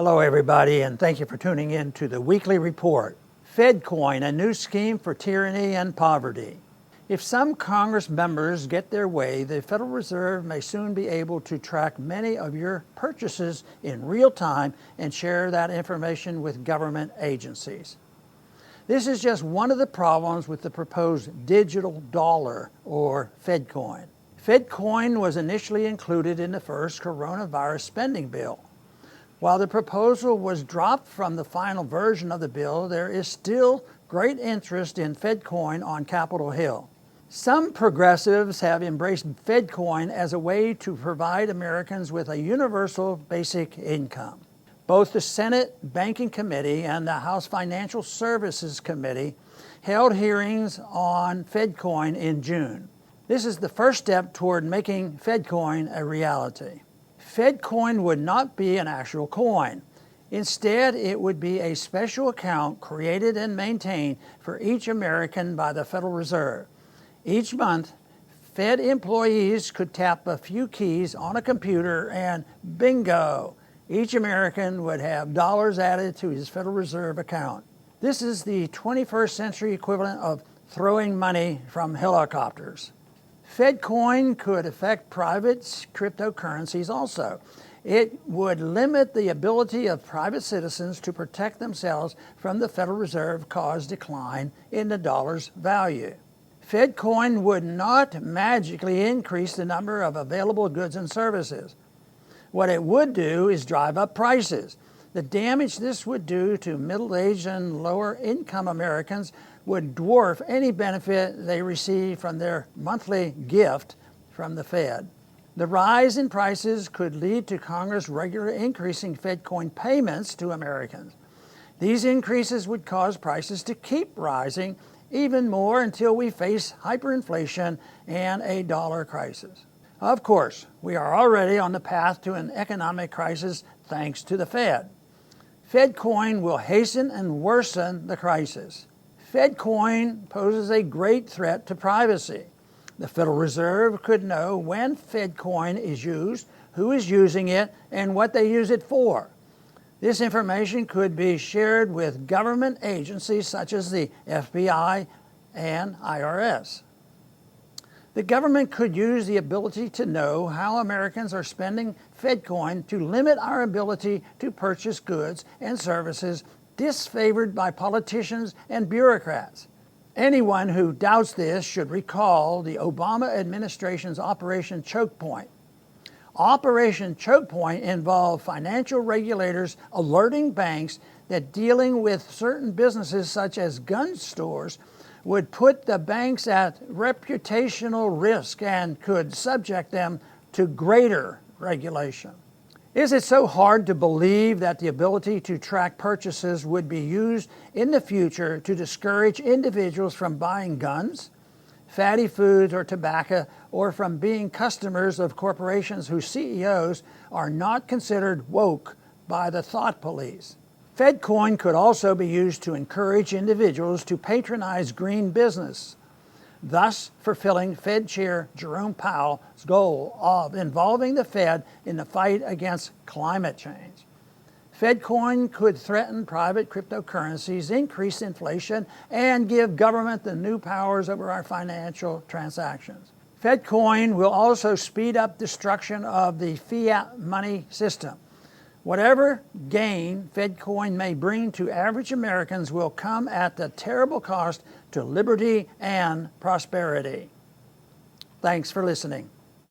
Hello everybody, and thank you for tuning in to the weekly report. Fedcoin, a new scheme for tyranny and poverty. If some Congress members get their way, the Federal Reserve may soon be able to track many of your purchases in real time and share that information with government agencies. This is just one of the problems with the proposed digital dollar, or Fedcoin. Fedcoin was initially included in the first coronavirus spending bill. While the proposal was dropped from the final version of the bill, there is still great interest in Fedcoin on Capitol Hill. Some progressives have embraced Fedcoin as a way to provide Americans with a universal basic income. Both the Senate Banking Committee and the House Financial Services Committee held hearings on Fedcoin in June. This is the first step toward making Fedcoin a reality. Fedcoin would not be an actual coin. Instead, it would be a special account created and maintained for each American by the Federal Reserve. Each month, Fed employees could tap a few keys on a computer and bingo! Each American would have dollars added to his Federal Reserve account. This is the 21st century equivalent of throwing money from helicopters. Fedcoin could affect private cryptocurrencies also. It would limit the ability of private citizens to protect themselves from the Federal Reserve-caused decline in the dollar's value. Fedcoin would not magically increase the number of available goods and services. What it would do is drive up prices. The damage this would do to middle-aged and lower-income Americans would dwarf any benefit they receive from their monthly gift from the Fed. The rise in prices could lead to Congress regularly increasing Fedcoin payments to Americans. These increases would cause prices to keep rising even more until we face hyperinflation and a dollar crisis. Of course, we are already on the path to an economic crisis thanks to the Fed. Fedcoin will hasten and worsen the crisis. Fedcoin poses a great threat to privacy. The Federal Reserve could know when Fedcoin is used, who is using it, and what they use it for. This information could be shared with government agencies such as the FBI and IRS. The government could use the ability to know how Americans are spending Fedcoin to limit our ability to purchase goods and services disfavored by politicians and bureaucrats. Anyone who doubts this should recall the Obama administration's Operation Choke Point. Operation Choke Point involved financial regulators alerting banks that dealing with certain businesses such as gun stores would put the banks at reputational risk and could subject them to greater regulation. Is it so hard to believe that the ability to track purchases would be used in the future to discourage individuals from buying guns, fatty foods, or tobacco, or from being customers of corporations whose CEOs are not considered woke by the thought police? Fedcoin could also be used to encourage individuals to patronize green business, thus fulfilling Fed Chair Jerome Powell's goal of involving the Fed in the fight against climate change. Fedcoin could threaten private cryptocurrencies, increase inflation, and give government the new powers over our financial transactions. Fedcoin will also speed up destruction of the fiat money system. Whatever gain Fedcoin may bring to average Americans will come at the terrible cost to liberty and prosperity. Thanks for listening.